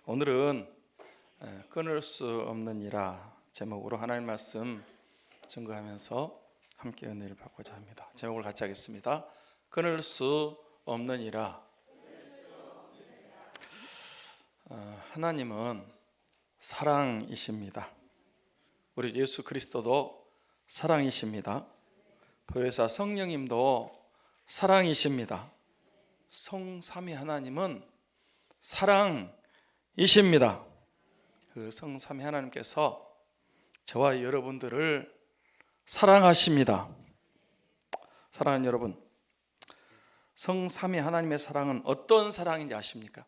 오늘은 끊을 수 없는 이라 제목으로 하나님 말씀 증거하면서 함께 은혜를 받고자 합니다. 제목을 같이 하겠습니다. 끊을 수 없는 이라. 하나님은 사랑이십니다. 우리 예수 그리스도도 사랑이십니다. 보혜사 성령님도 사랑이십니다. 성삼위 하나님은 사랑이십니다. 그 성삼위 하나님께서 저와 여러분들을 사랑하십니다. 사랑하는 여러분, 성삼위 하나님의 사랑은 어떤 사랑인지 아십니까?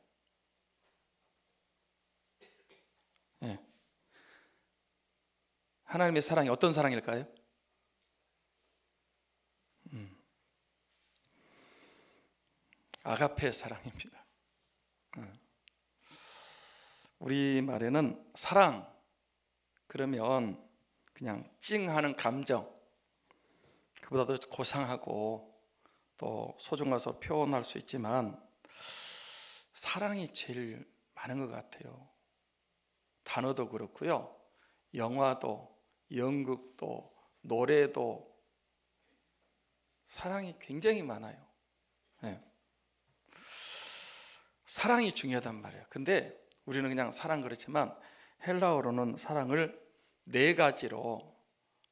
네. 하나님의 사랑이 어떤 사랑일까요? 아가페 사랑입니다. 우리말에는 사랑 그러면 그냥 찡하는 감정, 그보다도 고상하고 또 소중해서 표현할 수 있지만 사랑이 제일 많은 것 같아요. 단어도 그렇고요, 영화도 연극도 노래도 사랑이 굉장히 많아요. 네. 사랑이 중요하단 말이에요. 근데 우리는 그냥 사랑 그렇지만 헬라어로는 사랑을 4가지로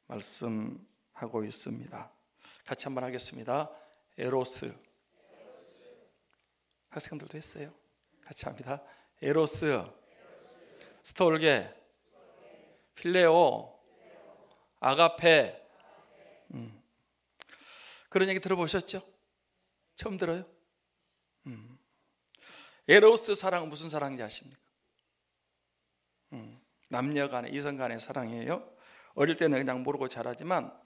말씀하고 있습니다. 같이 한번 하겠습니다. 에로스. 학생들도 했어요. 같이 합니다. 에로스, 스톨게, 필레오, 아가페. 그런 얘기 들어보셨죠? 처음 들어요? 에로스 사랑은 무슨 사랑인지 아십니까? 남녀 간의, 이성 간의 사랑이에요. 어릴 때는 그냥 모르고 자라지만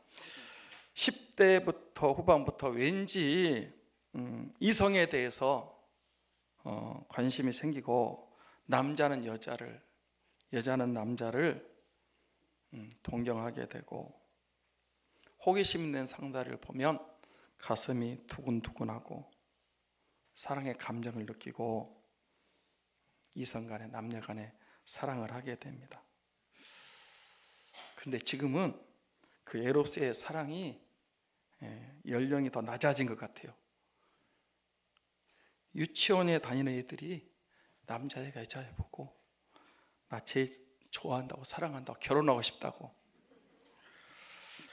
10대부터 후반부터 왠지 이성에 대해서 관심이 생기고 남자는 여자는 남자를 동경하게 되고, 호기심 있는 상대를 보면 가슴이 두근두근하고 사랑의 감정을 느끼고 이성 간에 남녀 간에 사랑을 하게 됩니다. 그런데 지금은 그 에로스의 사랑이 연령이 더 낮아진 것 같아요. 유치원에 다니는 애들이 남자애가 여자애 보고 나 쟤 좋아한다고, 사랑한다고, 결혼하고 싶다고.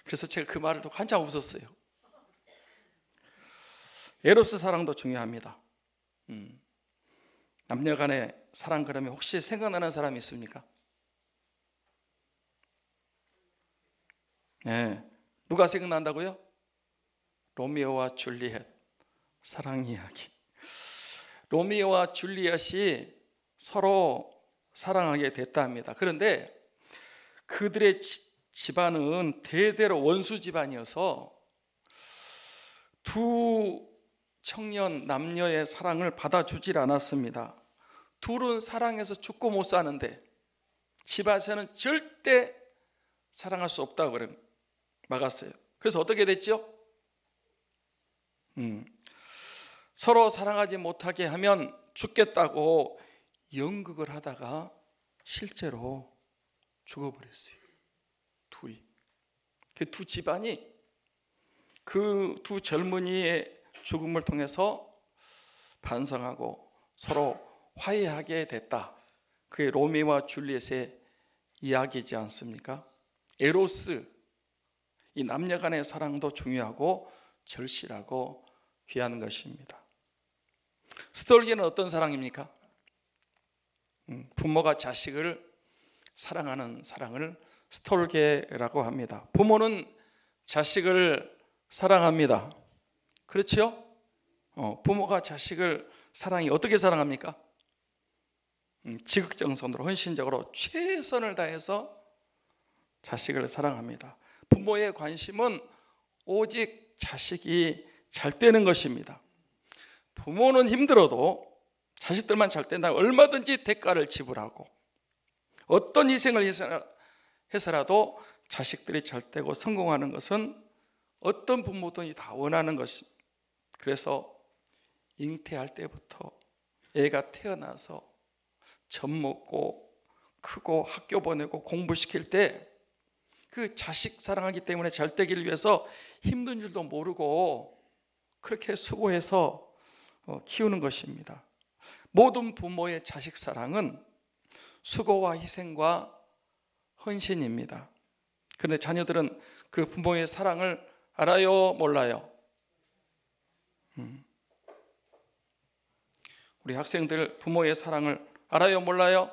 그래서 제가 그 말을 듣고 한참 웃었어요. 에로스 사랑도 중요합니다. 남녀 간의 사랑 그러면 혹시 생각나는 사람이 있습니까? 네. 누가 생각난다고요? 로미오와 줄리엣 사랑 이야기. 로미오와 줄리엣이 서로 사랑하게 됐답니다. 그런데 그들의 집안은 대대로 원수 집안이어서 두 청년 남녀의 사랑을 받아주질 않았습니다. 둘은 사랑해서 죽고 못 사는데 집안에서는 절대 사랑할 수 없다고 막았어요. 그래서 어떻게 됐죠? 서로 사랑하지 못하게 하면 죽겠다고 연극을 하다가 실제로 죽어버렸어요. 둘이. 그 두 집안이 그 두 젊은이의 죽음을 통해서 반성하고 서로 화해하게 됐다. 그게 로미오와 줄리엣의 이야기이지 않습니까? 에로스, 이 남녀 간의 사랑도 중요하고 절실하고 귀한 것입니다. 스톨게는 어떤 사랑입니까? 부모가 자식을 사랑하는 사랑을 스톨게라고 합니다. 부모는 자식을 사랑합니다. 그렇죠? 부모가 자식을 사랑이 어떻게 사랑합니까? 지극정성으로 헌신적으로 최선을 다해서 자식을 사랑합니다. 부모의 관심은 오직 자식이 잘 되는 것입니다. 부모는 힘들어도 자식들만 잘 된다면 얼마든지 대가를 지불하고 어떤 희생을 해서라도 자식들이 잘 되고 성공하는 것은 어떤 부모든지 다 원하는 것입니다. 그래서 잉태할 때부터 애가 태어나서 젖 먹고 크고 학교 보내고 공부시킬 때 그 자식 사랑하기 때문에 잘 되기를 위해서 힘든 줄도 모르고 그렇게 수고해서 키우는 것입니다. 모든 부모의 자식 사랑은 수고와 희생과 헌신입니다. 그런데 자녀들은 그 부모의 사랑을 알아요, 몰라요? 우리 학생들 부모의 사랑을 알아요, 몰라요?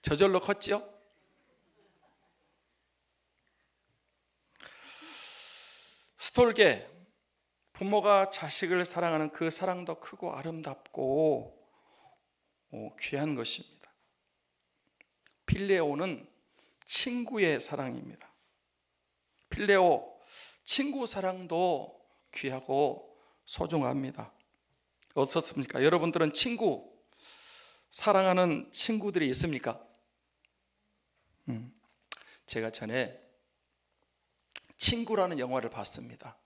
저절로 컸지요? 스톨게, 부모가 자식을 사랑하는 그 사랑도 크고 아름답고 귀한 것입니다. 필레오는 친구의 사랑입니다. 필레오, 친구 사랑도 귀하고 소중합니다. 어떻습니까? 여러분들은 친구, 사랑하는 친구들이 있습니까? 제가 전에 친구라는 영화를 봤습니다.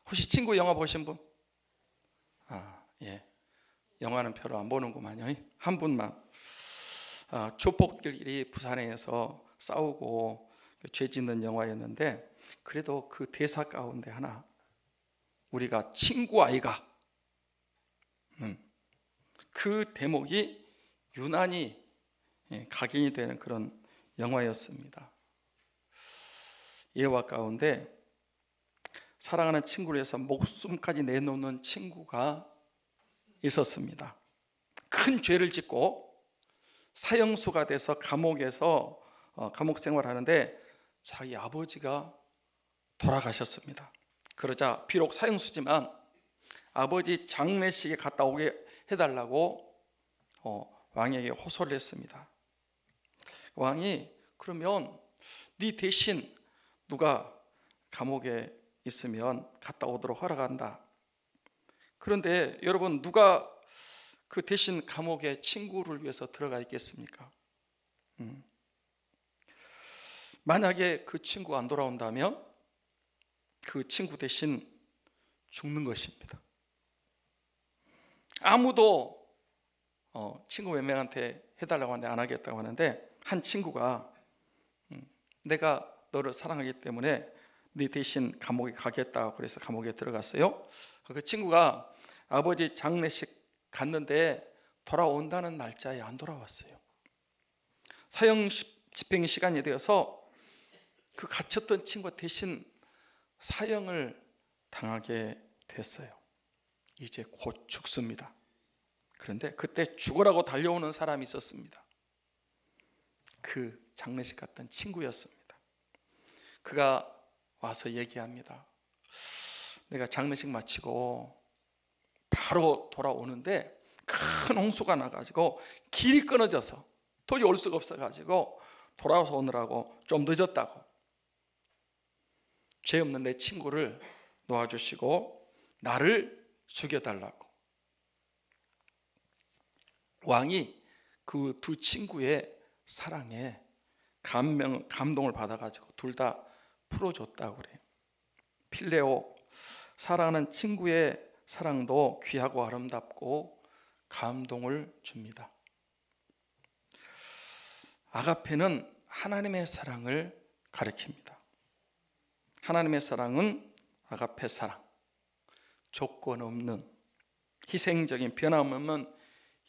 혹시 친구 영화 보신 분? 예. 영화는 별로 안 보는구만요. 한 분만. 조폭들끼리 부산에서 싸우고 죄 짓는 영화였는데, 그래도 그 대사 가운데 하나, 우리가 친구 아이가, 그 대목이 유난히 각인이 되는 그런 영화였습니다. 예화 가운데 사랑하는 친구를 위해서 목숨까지 내놓는 친구가 있었습니다. 큰 죄를 짓고 사형수가 돼서 감옥에서 감옥 생활하는데 자기 아버지가 돌아가셨습니다. 그러자 비록 사형수지만 아버지 장례식에 갔다 오게 해달라고 왕에게 호소를 했습니다. 왕이 그러면 네 대신 누가 감옥에 있으면 갔다 오도록 허락한다. 그런데 여러분, 누가 그 대신 감옥에 친구를 위해서 들어가 있겠습니까? 만약에 그 친구가 안 돌아온다면 그 친구 대신 죽는 것입니다. 아무도 친구 몇 명한테 해달라고 하는데 안 하겠다고 하는데, 한 친구가 내가 너를 사랑하기 때문에 네 대신 감옥에 가겠다고 그래서 감옥에 들어갔어요. 그 친구가 아버지 장례식 갔는데 돌아온다는 날짜에 안 돌아왔어요. 사형 집행 시간이 되어서 그 갇혔던 친구가 대신 사형을 당하게 됐어요. 이제 곧 죽습니다. 그런데 그때 죽으라고 달려오는 사람이 있었습니다. 그 장례식 갔던 친구였습니다. 그가 와서 얘기합니다. 내가 장례식 마치고 바로 돌아오는데 큰 홍수가 나가지고 길이 끊어져서 도저히 올 수가 없어가지고 돌아와서 오느라고 좀 늦었다고. 죄 없는 내 친구를 놓아주시고 나를 죽여달라고. 왕이 그 두 친구의 사랑에 감동을 받아가지고 둘 다 풀어줬다고 그래요. 필레오, 사랑하는 친구의 사랑도 귀하고 아름답고 감동을 줍니다. 아가페는 하나님의 사랑을 가리킵니다. 하나님의 사랑은 아가페 사랑, 조건 없는 희생적인 변함없는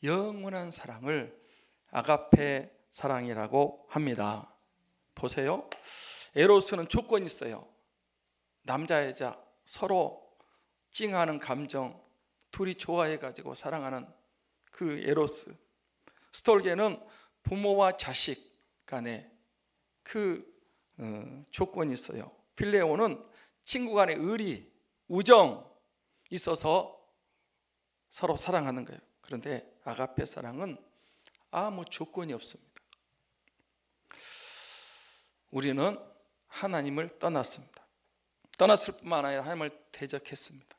영원한 사랑을 아가페 사랑이라고 합니다. 보세요. 에로스는 조건이 있어요. 남자 여자 서로 찡하는 감정, 둘이 좋아해가지고 사랑하는 그 에로스. 스톨게는 부모와 자식 간에 그 조건이 있어요. 필레오는 친구 간의 의리, 우정 있어서 서로 사랑하는 거예요. 그런데 아가페 사랑은 아무 조건이 없습니다. 우리는 하나님을 떠났습니다. 떠났을 뿐만 아니라 하나님을 대적했습니다.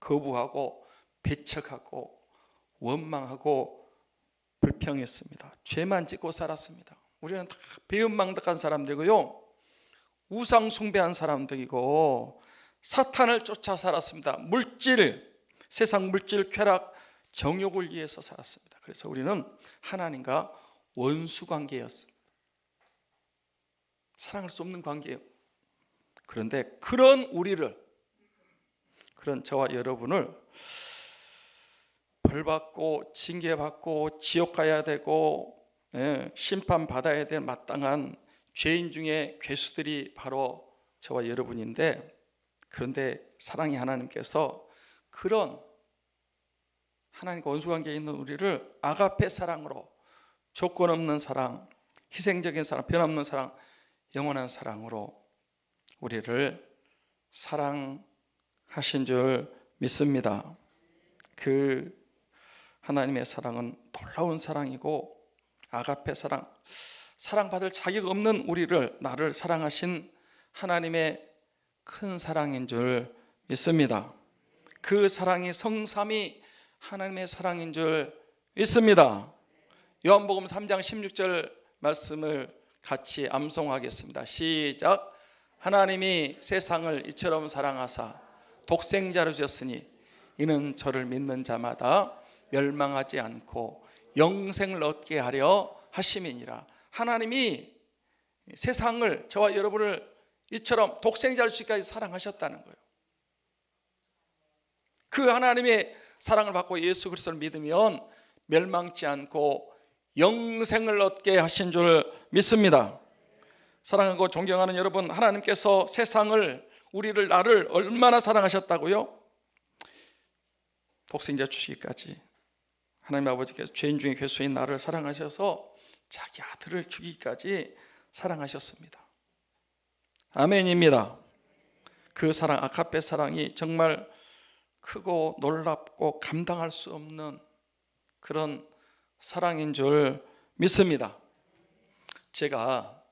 거부하고 배척하고 원망하고 불평했습니다. 죄만 짓고 살았습니다. 우리는 다 배은망덕한 사람들이고요, 우상 숭배한 사람들이고 사탄을 쫓아 살았습니다. 물질, 세상 물질 쾌락 정욕을 위해서 살았습니다. 그래서 우리는 하나님과 원수 관계였습니다. 사랑할 수 없는 관계예요. 그런데 그런 우리를, 그런 저와 여러분을 벌받고 징계받고 지옥 가야 되고 심판받아야 될 마땅한 죄인 중에 괴수들이 바로 저와 여러분인데, 그런데 사랑의 하나님께서 그런 하나님과 원수관계에 있는 우리를 아가페 사랑으로, 조건 없는 사랑, 희생적인 사랑, 변함없는 사랑, 영원한 사랑으로 우리를 사랑하신 줄 믿습니다. 그 하나님의 사랑은 놀라운 사랑이고, 아가페 사랑, 사랑받을 자격 없는 우리를, 나를 사랑하신 하나님의 큰 사랑인 줄 믿습니다. 그 사랑이 성삼위 하나님의 사랑인 줄 믿습니다. 요한복음 3장 16절 말씀을 같이 암송하겠습니다. 시작. 하나님이 세상을 이처럼 사랑하사 독생자를 주셨으니 이는 저를 믿는 자마다 멸망하지 않고 영생을 얻게 하려 하심이니라. 하나님이 세상을, 저와 여러분을 이처럼 독생자를 주기까지 사랑하셨다는 거예요. 그 하나님의 사랑을 받고 예수 그리스도를 믿으면 멸망치 않고 영생을 얻게 하신 줄 믿습니다. 사랑하고 존경하는 여러분, 하나님께서 세상을, 우리를, 나를 얼마나 사랑하셨다고요? 독생자 주시기까지. 하나님 아버지께서 죄인 중에 괴수인 나를 사랑하셔서 자기 아들을 주기까지 사랑하셨습니다. 아멘입니다. 그 사랑, 아가페 사랑이 정말 크고 놀랍고 감당할 수 없는 그런 사랑인 줄 믿습니다. 제가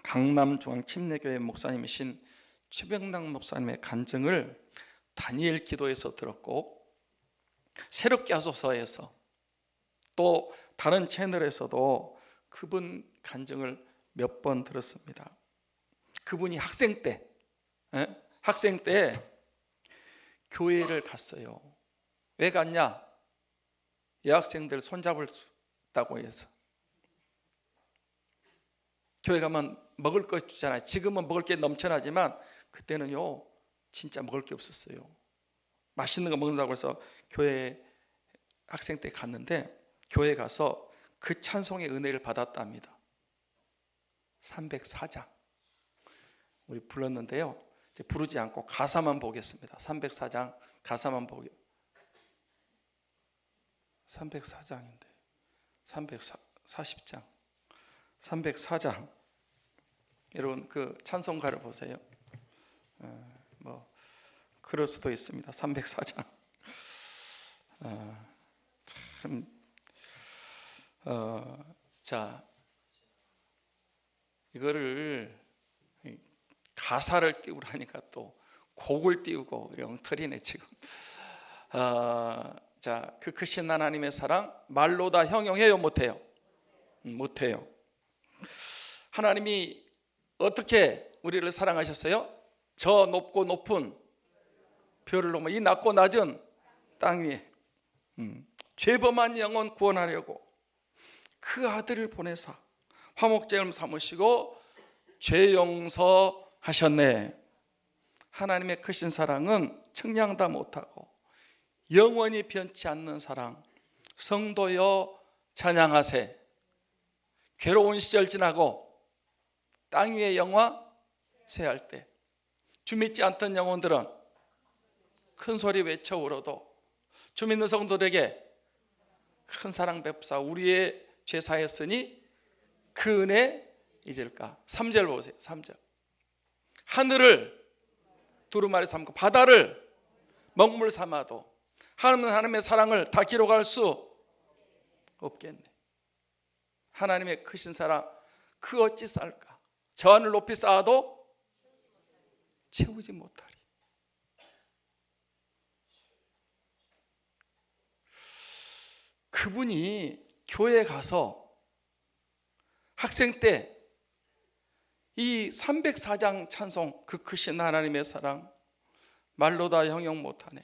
강남중앙침례교회 목사님이신 최병당 목사님의 간증을 다니엘 기도에서 들었고, 새롭게 하소서에서 또 다른 채널에서도 그분 간증을 몇 번 들었습니다. 그분이 학생 때 교회를 갔어요. 왜 갔냐? 여학생들 손잡을 수 있다고 해서. 교회 가면 먹을 거 주잖아요. 지금은 먹을 게 넘쳐나지만 그때는요 진짜 먹을 게 없었어요. 맛있는 거 먹는다고 해서 교회 학생 때 갔는데, 교회 가서 그 찬송의 은혜를 받았답니다. 304장 우리 불렀는데요, 이제 부르지 않고 가사만 보겠습니다. 304장 가사만 보게. 304장인데 340장 304장. 여러분 그 찬송가를 보세요. 뭐 그럴 수도 있습니다. 304장. 참 자, 이거를 가사를 띄우라니까 또 곡을 띄우고 영털이네 지금. 자, 그 크신 하나님의 사랑 말로 다 형용해요, 못해요? 못해요. 하나님이 어떻게 우리를 사랑하셨어요? 저 높고 높은 별을 넘어 이 낮고 낮은 땅 위에 죄범한 영혼 구원하려고 그 아들을 보내사 화목제물 삼으시고 죄 용서하셨네. 하나님의 크신 사랑은 측량다 못하고 영원히 변치 않는 사랑. 성도여 찬양하세. 괴로운 시절 지나고 땅 위의 영화 쇠할 때 주 믿지 않던 영혼들은 큰 소리 외쳐 울어도 주 믿는 성도들에게 큰 사랑 베푸사 우리의 죄 사했으니 그 은혜 잊을까. 3절 보세요. 3절. 하늘을 두루마리 삼고 바다를 먹물 삼아도 하나님의 사랑을 다 기록할 수 없겠네. 하나님의 크신 사랑 그 어찌 쌓을까. 저 하늘 높이 쌓아도 채우지 못하리. 그분이 교회에 가서 학생 때 이 304장 찬송, 그 크신 하나님의 사랑 말로 다 형용 못하네.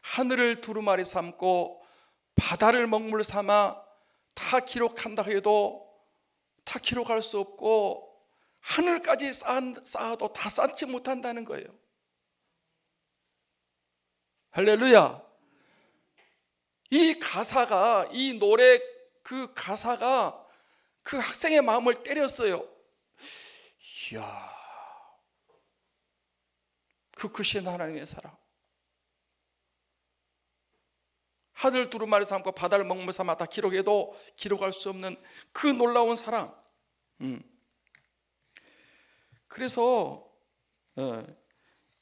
하늘을 두루마리 삼고 바다를 먹물 삼아 다 기록한다 해도 다 기록할 수 없고 하늘까지 쌓아도 다 쌓지 못한다는 거예요. 할렐루야. 이 가사가, 이 노래 그 가사가 그 학생의 마음을 때렸어요. 이야, 그 크신 하나님의 사랑, 하늘 두루마리 삼고 바다를 먹물 삼아 다 기록해도 기록할 수 없는 그 놀라운 사랑. 그래서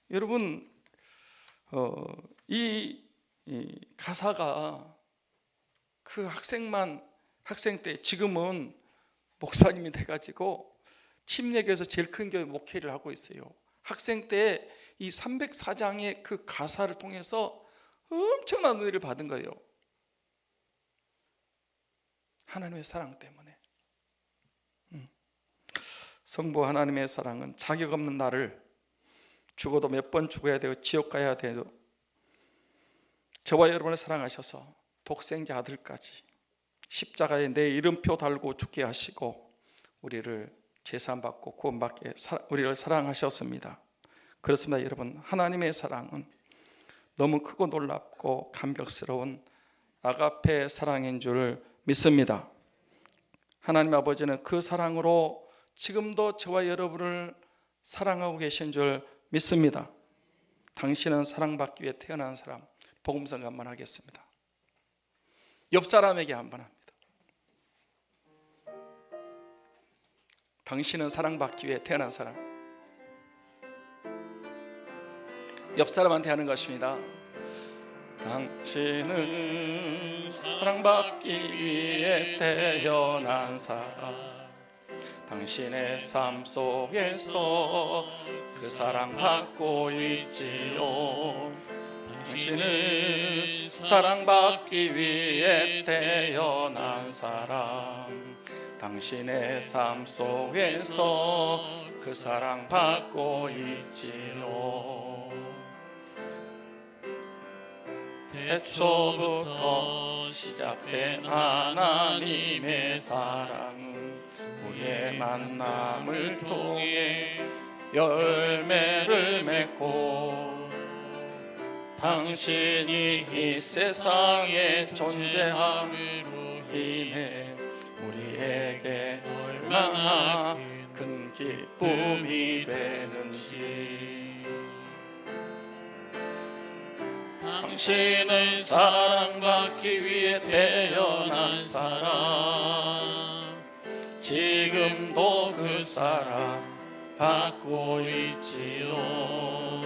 여러분 이 가사가 그 학생 때, 지금은 목사님이 돼가지고 침례교에서 제일 큰 교회 목회를 하고 있어요. 학생 때 이 304장의 그 가사를 통해서 엄청난 은혜를 받은 거예요. 하나님의 사랑 때문에. 성부 하나님의 사랑은 자격 없는 나를 죽어도 몇 번 죽어야 되고 지옥 가야 돼도 저와 여러분을 사랑하셔서 독생자 아들까지 십자가에 내 이름표 달고 죽게 하시고 우리를 제사받고 구원받게 우리를 사랑하셨습니다. 그렇습니다. 여러분, 하나님의 사랑은 너무 크고 놀랍고 감격스러운 아가페 사랑인 줄 믿습니다. 하나님 아버지는 그 사랑으로 지금도 저와 여러분을 사랑하고 계신 줄 믿습니다. 당신은 사랑받기 위해 태어난 사람. 복음성 한번 하겠습니다. 옆 사람에게 한번 합니다. 당신은 사랑받기 위해 태어난 사람. 옆 사람한테 하는 것입니다. 당신은 사랑받기 위해 태어난 사람. 당신의 삶 속에서 그 사랑받고 있지요. 당신은 사랑받기 위해 태어난 사람. 당신의 삶 속에서 그 사랑받고 있지요. 태초부터 시작된 하나님의 사랑은 우리의 만남을 통해 열매를 맺고 당신이 이 세상에 존재함으로 인해 우리에게 얼마나 큰 기쁨이 되는지. 당신은 사랑받기 위해 태어난 사람. 지금도 그 사랑 받고 있지요.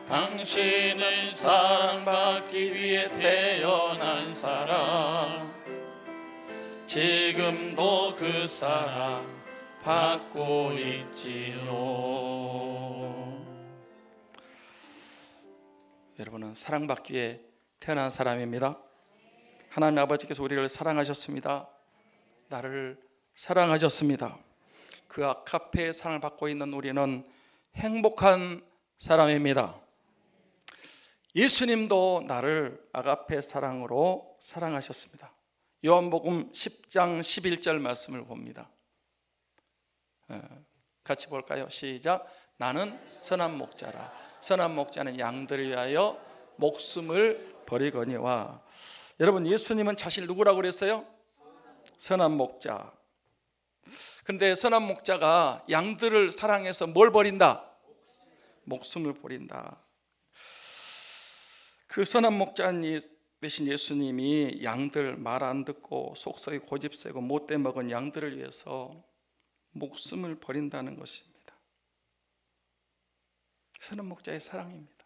당신은 사랑받기 위해 태어난 사람. 지금도 그 사랑 받고 있지요. 여러분은 사랑받기 위해 태어난 사람입니다. 하나님 아버지께서 우리를 사랑하셨습니다. 나를 사랑하셨습니다. 그 아가페의 사랑을 받고 있는 우리는 행복한 사람입니다. 예수님도 나를 아가페 사랑으로 사랑하셨습니다. 요한복음 10장 11절 말씀을 봅니다. 같이 볼까요? 시작. 나는 선한 목자라. 선한 목자는 양들을 위하여 목숨을 버리거니와. 여러분, 예수님은 자신을 누구라고 그랬어요? 선한 목자. 근데 선한 목자가 양들을 사랑해서 뭘 버린다? 목숨을 버린다. 그 선한 목자 되신 예수님이 양들 말 안 듣고 속썩이 고집세고 못돼 먹은 양들을 위해서 목숨을 버린다는 것입니다. 선한 목자의 사랑입니다.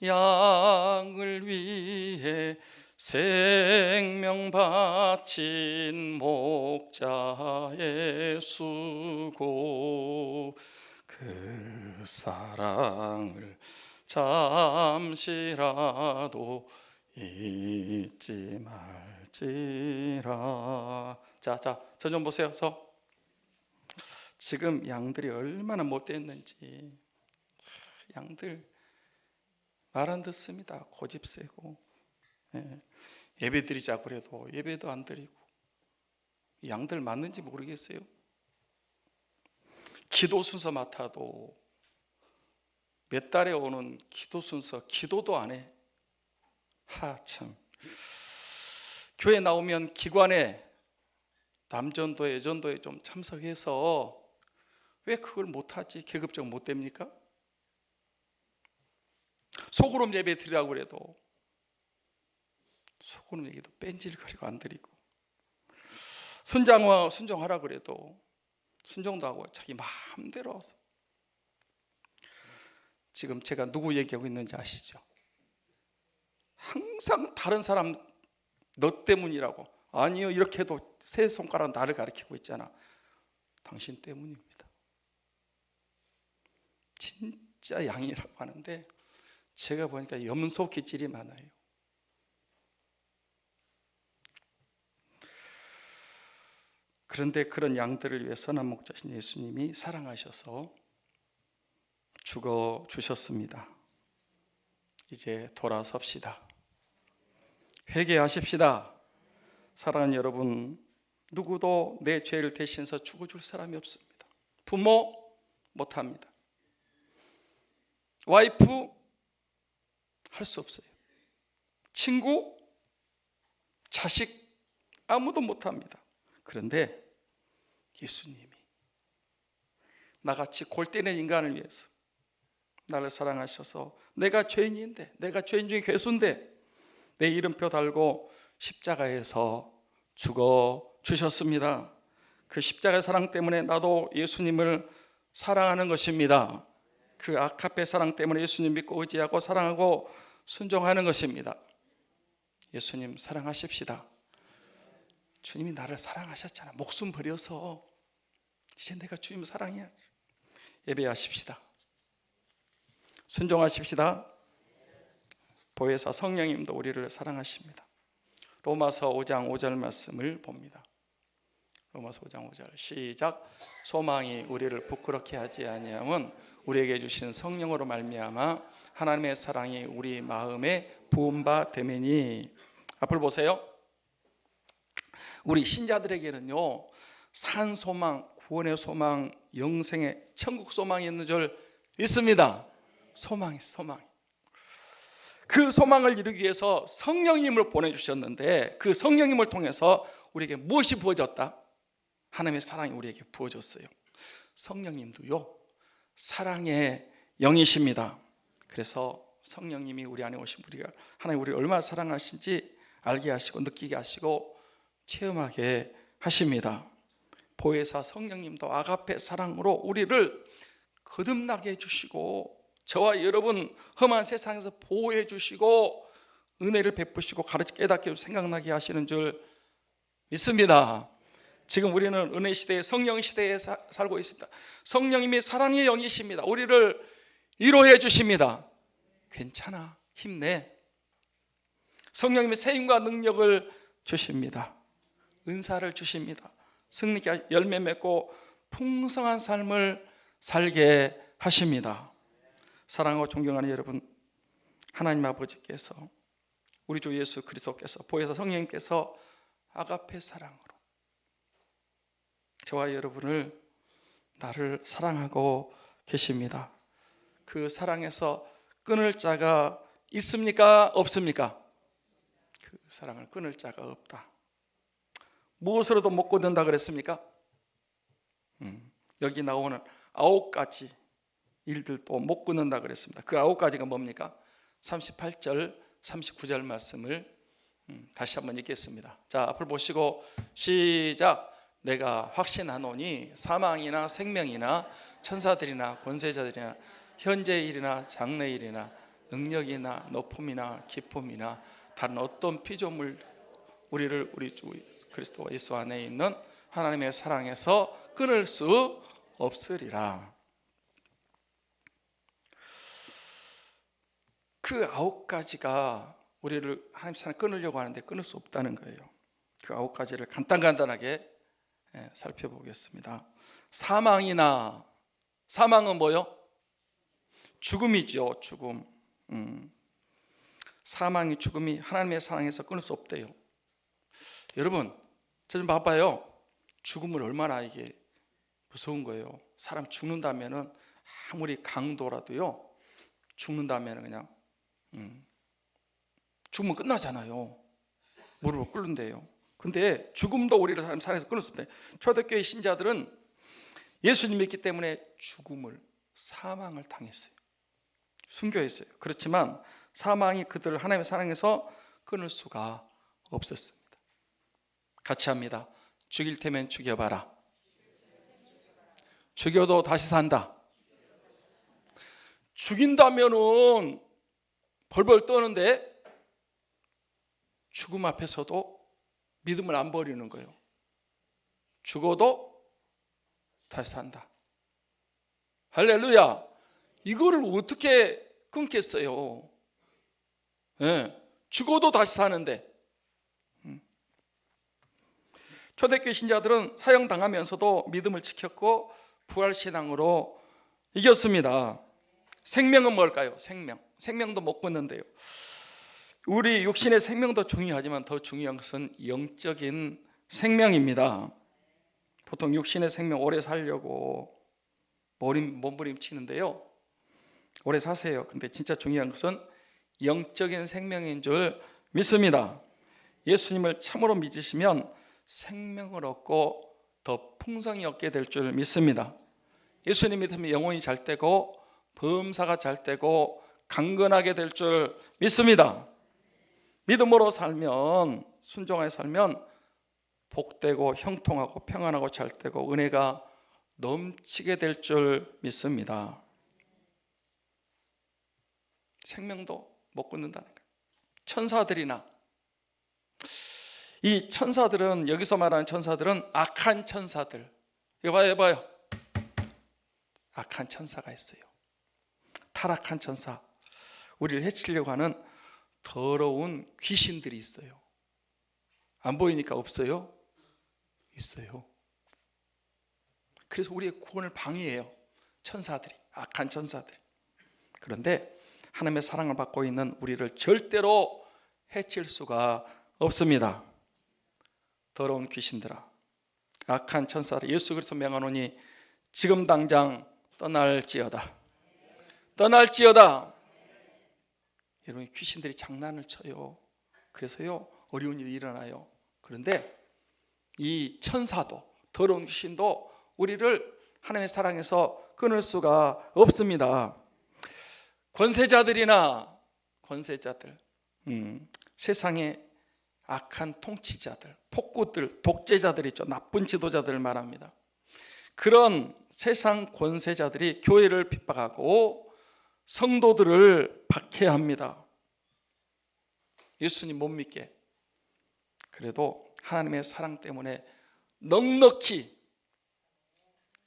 양을 위해 생명 바친 목자의 수고, 그 사랑을 잠시라도 잊지 말지라. 자, 저 좀 보세요. 지금 양들이 얼마나 못됐는지. 양들 말 안 듣습니다. 고집 세고, 예배 드리자고 그래도 예배도 안 드리고, 양들 맞는지 모르겠어요. 기도 순서 맡아도 몇 달에 오는 기도 순서 기도도 안 해. 참. 교회 나오면 기관에 남전도에 예전도에 좀 참석해서 왜 그걸 못하지? 계급적 못 됩니까? 소그룹 예배 드리라고 그래도 소그룹 얘기도 뺀질거리고 안 드리고, 순종하라 그래도 순종도 하고 자기 마음대로. 지금 제가 누구 얘기하고 있는지 아시죠? 항상 다른 사람 너 때문이라고. 아니요, 이렇게 해도 세 손가락 나를 가리키고 있잖아. 당신 때문입니다. 진짜 양이라고 하는데 제가 보니까 염소 기질이 많아요. 그런데 그런 양들을 위해 선한 목자신 예수님이 사랑하셔서 죽어 주셨습니다. 이제 돌아섭시다. 회개하십시다. 사랑하는 여러분, 누구도 내 죄를 대신해서 죽어줄 사람이 없습니다. 부모 못합니다. 와이프 할 수 없어요. 친구, 자식 아무도 못합니다. 그런데 예수님이 나같이 골때리는 인간을 위해서 나를 사랑하셔서 내가 죄인인데, 내가 죄인 중에 괴수인데 내 이름표 달고 십자가에서 죽어 주셨습니다. 그 십자가의 사랑 때문에 나도 예수님을 사랑하는 것입니다. 그 아카페 사랑 때문에 예수님 믿고 의지하고 사랑하고 순종하는 것입니다. 예수님 사랑하십시다. 주님이 나를 사랑하셨잖아. 목숨 버려서 이제 내가 주님 사랑해야지. 예배하십시다. 순종하십시다. 보혜사 성령님도 우리를 사랑하십니다. 로마서 5장 5절 말씀을 봅니다. 로마서 5장 5절 시작. 소망이 우리를 부끄럽게 하지 아니함은 우리에게 주신 성령으로 말미암아 하나님의 사랑이 우리 마음에 부은 바 되매니. 앞을 보세요. 우리 신자들에게는요, 산 소망, 구원의 소망, 영생의 천국 소망이 있는 줄 믿습니다. 소망이. 그 소망을 이루기 위해서 성령님을 보내주셨는데 그 성령님을 통해서 우리에게 무엇이 부어졌다? 하나님의 사랑이 우리에게 부어졌어요. 성령님도요, 사랑의 영이십니다. 그래서 성령님이 우리 안에 오신 우리가 하나님 우리를 얼마나 사랑하신지 알게 하시고 느끼게 하시고 체험하게 하십니다. 보혜사 성령님도 아가페 사랑으로 우리를 거듭나게 해주시고 저와 여러분 험한 세상에서 보호해 주시고 은혜를 베푸시고 가르쳐 깨닫게 생각나게 하시는 줄 믿습니다. 지금 우리는 은혜 시대에 성령 시대에 살고 있습니다. 성령님이 사랑의 영이십니다. 우리를 위로해 주십니다. 괜찮아, 힘내. 성령님이 세임과 능력을 주십니다. 은사를 주십니다. 승리가 열매 맺고 풍성한 삶을 살게 하십니다. 사랑하고 존경하는 여러분, 하나님 아버지께서 우리 주 예수 그리스도께서 보혜사 성령님께서 아가페 사랑으로 저와 여러분을 나를 사랑하고 계십니다. 그 사랑에서 끊을 자가 있습니까? 없습니까? 그 사랑을 끊을 자가 없다. 무엇으로도 못 끊는다 그랬습니까? 여기 나오는 9가지 일들도 못 끊는다 그랬습니다. 그 9가지가 뭡니까? 38절 39절 말씀을 다시 한번 읽겠습니다. 자, 앞을 보시고 시작. 내가 확신하노니 사망이나 생명이나 천사들이나 권세자들이나 현재 일이나 장래 일이나 능력이나 높음이나 기쁨이나 다른 어떤 피조물 우리를 우리 주 그리스도 예수 안에 있는 하나님의 사랑에서 끊을 수 없으리라. 그 9가지가 우리를 하나님 사랑 끊으려고 하는데 끊을 수 없다는 거예요. 그 9가지를 간단하게 살펴보겠습니다. 사망은 뭐요? 죽음이죠. 죽음. 사망이 죽음이 하나님의 사랑에서 끊을 수 없대요. 여러분, 저 좀 봐봐요. 죽음을 얼마나 이게 무서운 거예요. 사람 죽는다면은 아무리 강도라도요, 죽는다면은 그냥 죽으면 끝나잖아요. 무릎을 꿇는데요. 근데 죽음도 우리를 사랑에서 끊을 수 없대. 초대교회 신자들은 예수님 믿기 때문에 죽음을, 사망을 당했어요. 순교했어요. 그렇지만 사망이 그들을 하나님의 사랑에서 끊을 수가 없었습니다. 같이 합니다. 죽일 테면 죽여봐라. 죽여도 다시 산다. 죽인다면은 벌벌 떠는데 죽음 앞에서도 믿음을 안 버리는 거예요. 죽어도 다시 산다. 할렐루야. 이거를 어떻게 끊겠어요? 네. 죽어도 다시 사는데. 초대교회 신자들은 사형당하면서도 믿음을 지켰고 부활신앙으로 이겼습니다. 생명은 뭘까요? 생명도 못 끊는데요. 우리 육신의 생명도 중요하지만 더 중요한 것은 영적인 생명입니다. 보통 육신의 생명 오래 살려고 몸부림치는데요, 오래 사세요. 근데 진짜 중요한 것은 영적인 생명인 줄 믿습니다. 예수님을 참으로 믿으시면 생명을 얻고 더 풍성히 얻게 될 줄 믿습니다. 예수님 믿으면 영혼이 잘 되고 범사가 잘 되고 강건하게 될 줄 믿습니다. 믿음으로 살면, 순종하여 살면 복되고 형통하고 평안하고 잘 되고 은혜가 넘치게 될 줄 믿습니다. 생명도 못 끊는다는 거예요. 천사들이나, 이 천사들은, 여기서 말하는 천사들은 악한 천사들. 이거 봐요. 악한 천사가 있어요. 타락한 천사, 우리를 해치려고 하는 더러운 귀신들이 있어요. 안 보이니까 없어요? 있어요. 그래서 우리의 구원을 방해해요. 천사들이, 악한 천사들이. 그런데 하나님의 사랑을 받고 있는 우리를 절대로 해칠 수가 없습니다. 더러운 귀신들아, 악한 천사를 예수 그리스도 명하노니 지금 당장 떠날지어다. 떠날지어다. 여러분, 귀신들이 장난을 쳐요. 그래서요, 어려운 일이 일어나요. 그런데 이 천사도, 더러운 귀신도 우리를 하나님의 사랑에서 끊을 수가 없습니다. 권세자들이나, 권세자들, 세상의 악한 통치자들, 폭군들, 독재자들 있죠. 나쁜 지도자들을 말합니다. 그런 세상 권세자들이 교회를 핍박하고 성도들을 박해합니다. 예수님 못 믿게. 그래도 하나님의 사랑 때문에 넉넉히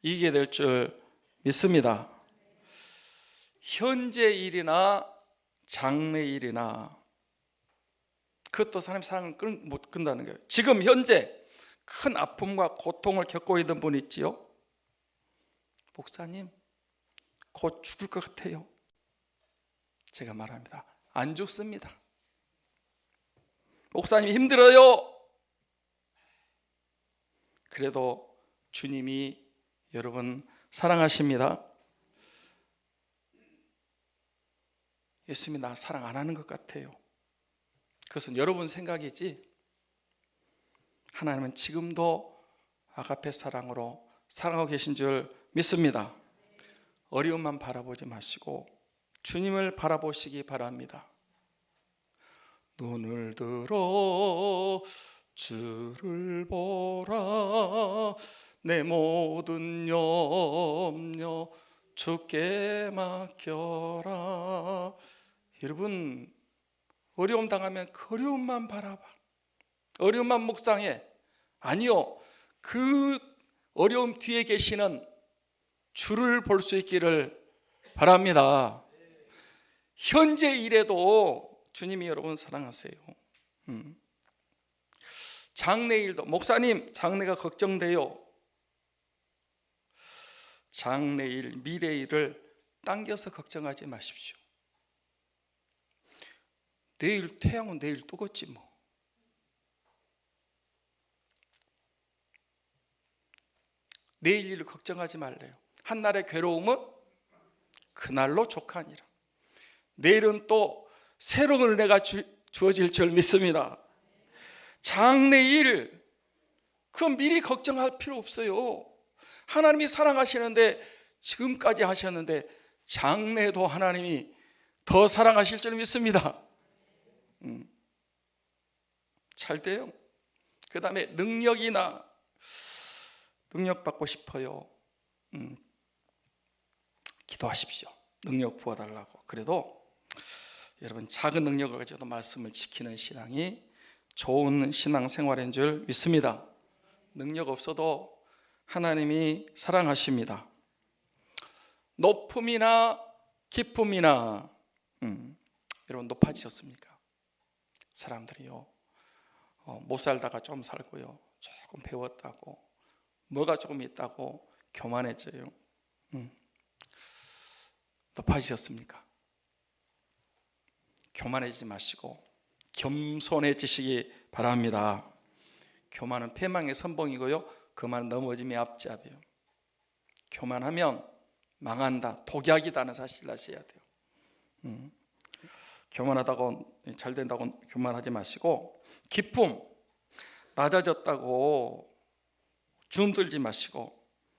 이기게 될 줄 믿습니다. 현재 일이나 장래 일이나, 그것도 하나님의 사랑을 못 끊는다는 거예요. 지금 현재 큰 아픔과 고통을 겪고 있는 분 있지요? 목사님, 곧 죽을 것 같아요. 제가 말합니다. 안 죽습니다. 목사님 힘들어요. 그래도 주님이 여러분 사랑하십니다. 예수님이 나 사랑 안 하는 것 같아요. 그것은 여러분 생각이지, 하나님은 지금도 아가페 사랑으로 사랑하고 계신 줄 믿습니다. 어려움만 바라보지 마시고 주님을 바라보시기 바랍니다. 눈을 들어 주를 보라, 내 모든 염려 주께 맡겨라. 여러분, 어려움 당하면 그 어려움만 바라봐. 어려움만 묵상해. 아니요, 그 어려움 뒤에 계시는 주를 볼 수 있기를 바랍니다. 현재 일에도 주님이 여러분 사랑하세요. 장래일도, 목사님 장래가 걱정돼요. 장래일, 미래일을 당겨서 걱정하지 마십시오. 내일 태양은 내일 뜨겠지 뭐. 내일 일을 걱정하지 말래요. 한날의 괴로움은 그날로 족하니라. 내일은 또 새로운 은혜가 주어질 줄 믿습니다. 장래일 그 미리 걱정할 필요 없어요. 하나님이 사랑하시는데 지금까지 하셨는데 장래도 하나님이 더 사랑하실 줄 믿습니다. 잘 돼요. 그 다음에 능력 받고 싶어요. 기도하십시오. 능력 부어달라고. 그래도 여러분 작은 능력을 가지고도 말씀을 지키는 신앙이 좋은 신앙생활인 줄 믿습니다. 능력 없어도 하나님이 사랑하십니다. 높음이나 기쁨이나 여러분 높아지셨습니까? 사람들이요 못 살다가 좀 살고요 조금 배웠다고 뭐가 조금 있다고 교만해져요. 높아지셨습니까? 교만해지지 마시고 겸손해지시기 바랍니다. 교만은 패망의 선봉이고요 그만 넘어짐의 앞잡이에요. 교만하면 망한다, 독약이다는 사실을 아셔야 돼요. 교만하다고 잘 된다고 교만하지 마시고, 기쁨, 낮아졌다고 주눅들지 마시고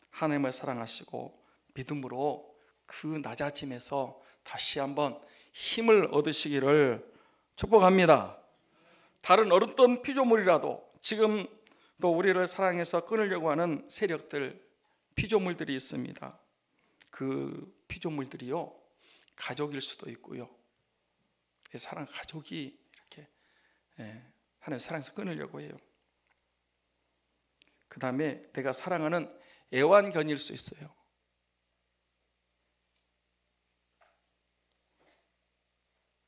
하나님을 사랑하시고 믿음으로 그 낮아짐에서 다시 한번 힘을 얻으시기를 축복합니다. 다른 어떤 피조물이라도 지금 또 우리를 사랑해서 끊으려고 하는 세력들, 피조물들이 있습니다. 그 피조물들이요 가족일 수도 있고요 사랑 가족이 이렇게 하나님 사랑해서 끊으려고 해요. 그 다음에 내가 사랑하는 애완견일 수 있어요.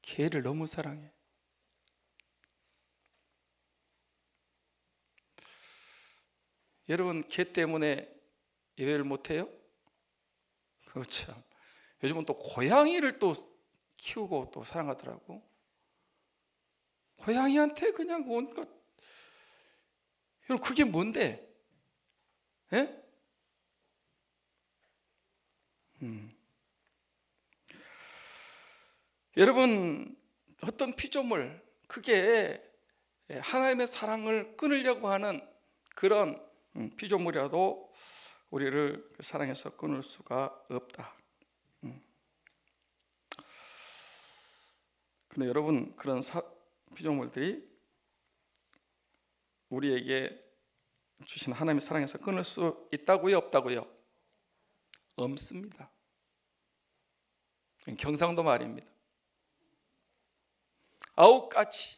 개를 너무 사랑해. 여러분 개 때문에 예배를 못해요? 그렇죠. 요즘은 또 고양이를 또 키우고 또 사랑하더라고. 고양이한테 그냥 온갖. 여러분 그게 뭔데? 예? 여러분 어떤 피조물 그게 하나님의 사랑을 끊으려고 하는 그런 피조물이라도 우리를 사랑해서 끊을 수가 없다. 근데 여러분 그런 피조물들이 우리에게 주신 하나님의 사랑에서 끊을 수 있다고요? 없다고요? 없습니다. 경상도 말입니다. 9가지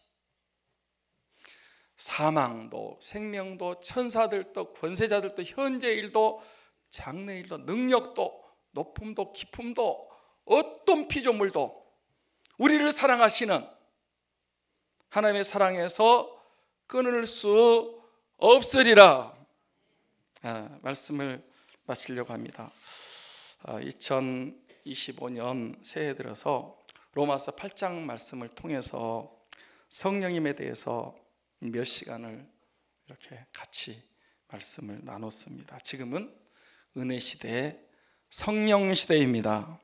사망도 생명도 천사들도 권세자들도 현재일도 장래일도 능력도 높음도 기쁨도 어떤 피조물도 우리를 사랑하시는 하나님의 사랑에서 끊을 수 없으리라. 말씀을 마치려고 합니다. 2025년 새해 들어서 로마서 8장 말씀을 통해서 성령님에 대해서 몇 시간을 이렇게 같이 말씀을 나눴습니다. 지금은 은혜 시대, 성령 시대입니다.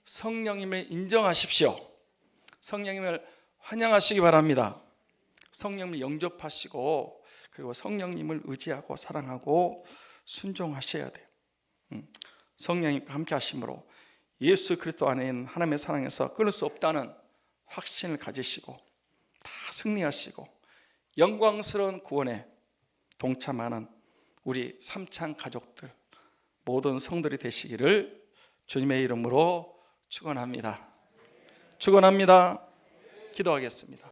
성령님을 인정하십시오. 성령님을 환영하시기 바랍니다. 성령님을 영접하시고 그리고 성령님을 의지하고 사랑하고 순종하셔야 돼요. 성령님과 함께 하심으로 예수 그리스도 안에 있는 하나님의 사랑에서 끊을 수 없다는 확신을 가지시고 다 승리하시고 영광스러운 구원에 동참하는 우리 삼창 가족들 모든 성들이 되시기를 주님의 이름으로 축원합니다. 축원합니다. 기도하겠습니다.